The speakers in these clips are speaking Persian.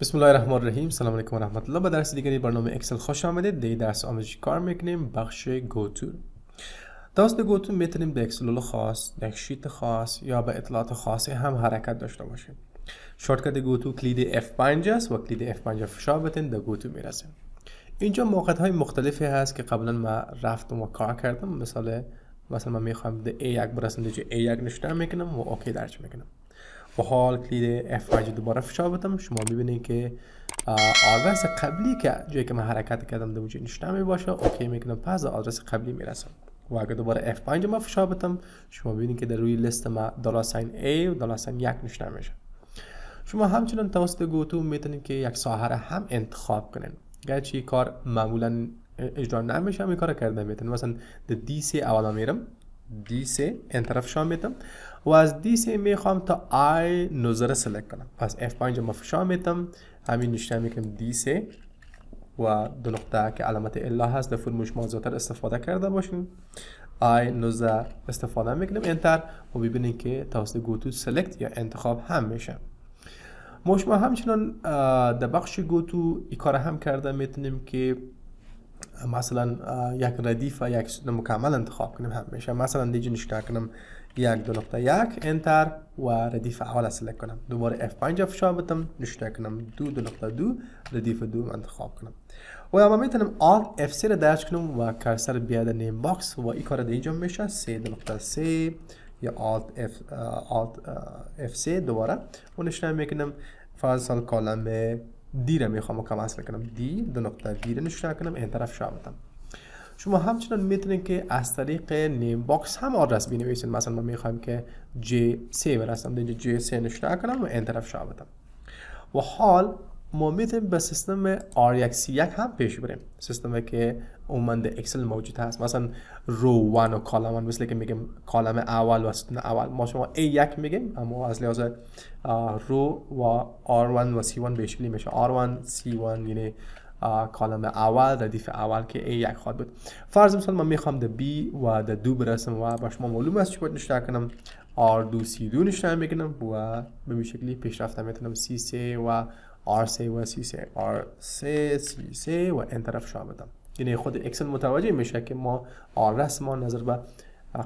بسم الله الرحمن الرحیم. سلام علیکم و رحمت الله. به درس دیگری برنامه اکسل خوش آمدید. در درس آموزشی کار میکنیم بخش گوتو. توسط گوتو میتونیم به اکسل خاص، یک شیت خاص یا به اطلاعات خاصی هم حرکت داشته باشیم. شورتکت گوتو کلید F5 است و کلید F5 فشار بدین در گوتو میرسیم. اینجا موقعیت های مختلفی هست که قبلا ما رفتم و کار کردم. مثلا من میخوام به A1 برسم، دیگه A1 نشته میکنم و اوکی درج میکنم. و حال کلید F5 دوباره فشار بدم، شما ببینید که آدرس قبلی که جایی که من حرکت کردم در وجود نشته می باشه، اوکی میکنم، پس آدرس قبلی میرسم. و اگر دوباره F5 ما فشار بدم، شما ببینید که در روی لیست ما $A و $1 نشته میشه. شما همچنان توسط گوتو میتونید که یک ساحه هم انتخاب کنین. گرچه این کار معمولا اجرا نمیشه، این کار کرده میتونید. مثلا در D3 اولا میرم، D3 انتر فشار میدم و از D3 میخوام تا I نظر سلکت کنم. پس F5 ما فشار میدم، همین نشته میکنم D3 و دو نقطه که علامت الا هست در فرموش ما زیادتر استفاده کرده باشیم. I نظر استفاده میکنم انتر و ببینید که توسط گوتو سلکت یا انتخاب هم میشه. ما همچنان در بخش گوتو این کار هم کرده میتونیم که مثلا یک ردیف و یک سطح مکمل انتخاب کنیم هم میشه. مثلا دیگه نشته کنم 1.1 انتر و ردیف اول سلکت کنم، دوباره F5 فشار بدم، نشته کنم 2.2 ردیف 2 انتخاب کنم و اما میتونم Alt F3 را درج کنم و کرسر بیاد نیم باکس و این کار دیگه میشه 3.3 یا Alt F3 دوباره و نشته میکنم فاصل کالم دی را میخوام مکمل کنم، دی دی را نشته کنم، انتر فشار بدم. شما همچنان میتونید که از طریق نیم باکس هم آدرس بنویسید. مثلا ما میخوایم که J3 برسم، دیگه J3 نشته کنم و انتر فشار بدم. و حال ما میتونیم به سیستم R1C1 هم پیش بریم، سیستمی که عموما در اکسل موجود هست. مثلا رو 1 و کالم 1 مثل که میگیم کالم اول و ستون اول، ما شما A1 میگیم، اما از لحاظ رو و R1 و C1 به شکلی میشه R1 C1، یعنی کالم اول ردیف اول که A1 خواهد بود. فرض مثلا من میخوام در B و در 2 برسم و با شما معلوم است چی باید نشته کنم، R2 C2 نشته میکنم و به این شکلی پیشرفت میتونم C3 و R3 و C3 R3 C3 و انتر فشار بدم. یعنی خود اکسل متوجه میشه که ما آدرس ما نظر به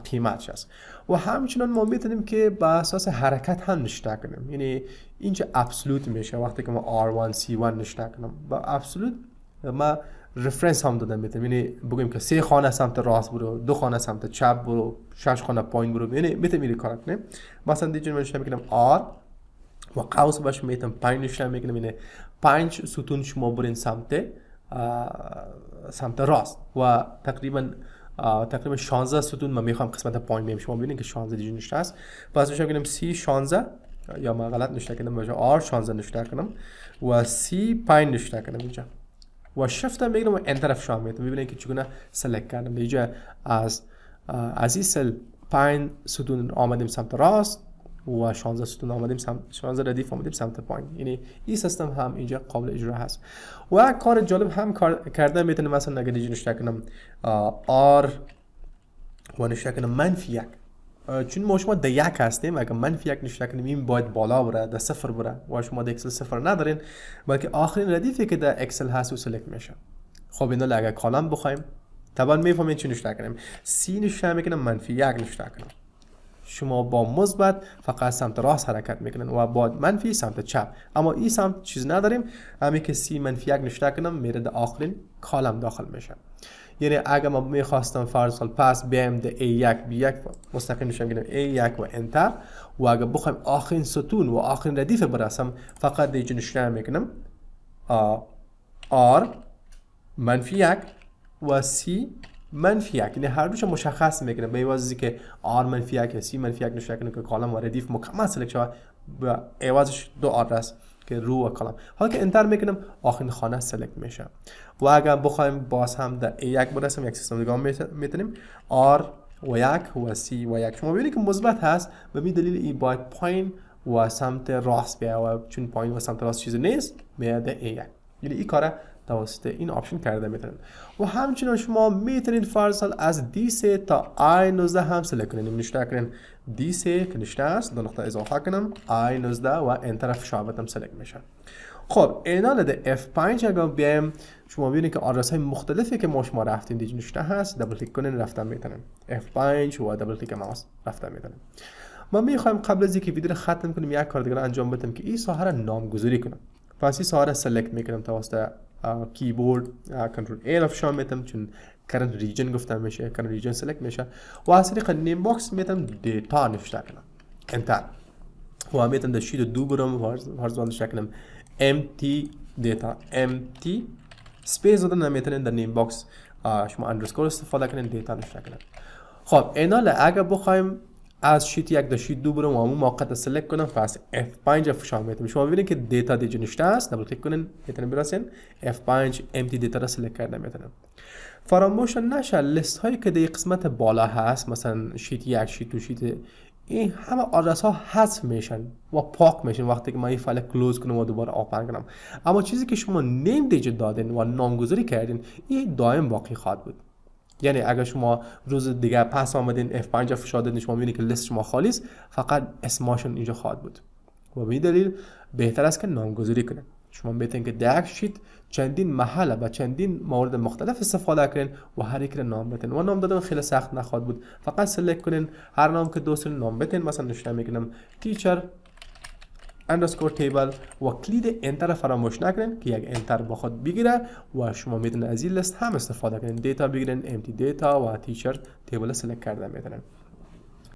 قیمتش است. و همچنان ما میتونیم که به اساس حرکت هم نشته کنیم. یعنی اینجا ابسولوت میشه وقتی که ما R1 C1 نشته کنم، با ابسولوت ما رفرنس هم دادم میتونیم. یعنی بگیم که 3 خانه سمت راست برو، 2 خانه سمت چپ برو، 6 خانه پایین برو، یعنی میتونیم این کار کنیم. مثلا دیگه من نشته میکنم R و قوس باش میتونم 5 نشته میکنم، یعنی 5 ستون شما برین سمت راست و تقریبا 16 ستون من میخوام قسمت پایین بیم. شما ببینید که 16 دیگه نشته است. پس میشه بگم C 16 یا من غلط نشته کردم، باشه R 16 نشته کنم و C 5 نشته کنم اینجا و شفت میگیرم و انتر فشار میدم. ببینید که چگونه سلکت کردم. اینجا از این سل 5 ستون آمدیم سمت راست و 16 ستون آمدیم سمت 16 ردیف آمدیم سمت پایین. یعنی این سیستم هم اینجا قابل اجرا هست. و کار جالب هم کردن میتونم، مثلا اگه دیگه نشته کنم R و نشته کنم -1، چون ما شما در 1 هستیم، اگه -1 نشته کنیم این باید بالا بره، در 0 بره و شما در اکسل 0 ندارین، بلکه آخرین ردیفی که در اکسل هست و سلکت میشه. خب اینا اگه کالم بخوایم طبعا میفهمید چی نشته کنیم. C نشته میکنم -1 نشته کنم، شما با مثبت فقط سمت راست حرکت میکنن و با منفی سمت چپ. اما این سمت چیز نداریم، همین که C -1 نشته کنم میره در آخرین کالم داخل میشه. یعنی اگه ما میخواستم فرض کن پس بیایم در A1 B1 مستقیم نشون میگم A1 و انتر، و اگه بخوایم آخرین ستون و آخرین ردیف برسم فقط دیگه نشون میکنم R -1 و C -1، یعنی هر دوش مشخص میکنه به عوضی که R -1 یا C -1 نشته کنه که کالم و ردیف مکمل سلکت شود، به عوضش دو آدرس که رو و کالم. حالا که انتر میکنم آخرین خانه سلکت میشه. و اگر بخوایم باز هم در A1 برسیم یک سیستم دیگه میتونیم R و 1 و C و 1. شما ببینید که مثبت هست، به این دلیل این باید پایین و سمت راست بیاید و چون پایین و سمت راست چیزی نیست میاد A1. یعنی این کار توسط این آپشن کرده میتونید. و همچنین شما میتونید فرض از D3 تا I19 هم سلکت کنید. نشته کنید D3 که نشته است، دو نقطه اضافه کنم I19 و انتر فشار بدم سلکت میشه. خب اینال F5 اگر بیایم شما ببینید که آدرس های مختلفی که ما شما رفتیم دیگه نشته هست، دبل کلیک کنین رفتن میتونیم F5 و دبل کلیک ماوس رفتن میتونیم. ما میخوایم قبل از اینکه ویدیو رو ختم کنیم یک کار دیگه انجام بدیم که این ساحه رو نامگذاری کنم. پس این ساحه رو سلکت میکنم توسط کیبورد کنترل A افشار میتم چون کرنت ریجن گفتم میشه، کرنت ریجن سلکت میشه و از طریق نیم باکس میتم دیتا نوشته کنم انتر و میتم در شیت دو برم هرزوان نوشته کنم empty data empty space دادن نمیتونین در نیم باکس شما اندرسکور استفاده کنین دیتا نوشته کنین. خب اینال اگر بخوایم از شیت یک در شیت دو برم و همون موقع سلکت کنم پس F5 افشار میتونم. شما ببینید که دیتا دیگه نوشته است، دبل کلیک کنین میتونین برسین F5 empty دیتا را سلکت کرده میتونم. فراموش نشه لیست هایی که در قسمت بالا هست مثلا شیت یک شیت دو شیت این همه آدرس ها حذف میشن و پاک میشن وقتی که من این فایل کلوز کنم و دوباره اوپن کنم. اما چیزی که شما نیم دیجیت دادین و نامگذاری کردین این دائم باقی خواهد بود. یعنی اگر شما روز دیگه پس آمدین F5 فشار دادین شما میبینید که لیست شما خالی است، فقط اسمشون اینجا خواهد بود و به این دلیل بهتر است که نامگذاری کنین. شما میتونید که در یک شیت چندین محل و چندین مورد مختلف استفاده کنین و هر یک نام بدین و نام دادن خیلی سخت نخواهد بود. فقط سلکت کنین هر نام که دوست نام بدین. مثلا نوشته میکنم تیچر اندرسکور تیبل و کلید انتر فراموش نکنین که یک انتر با خود بگیره و شما میتونید از این لیست هم استفاده کنین. دیتا بگیرین empty دیتا و تیچر تیبل سلکت کرده میتونین.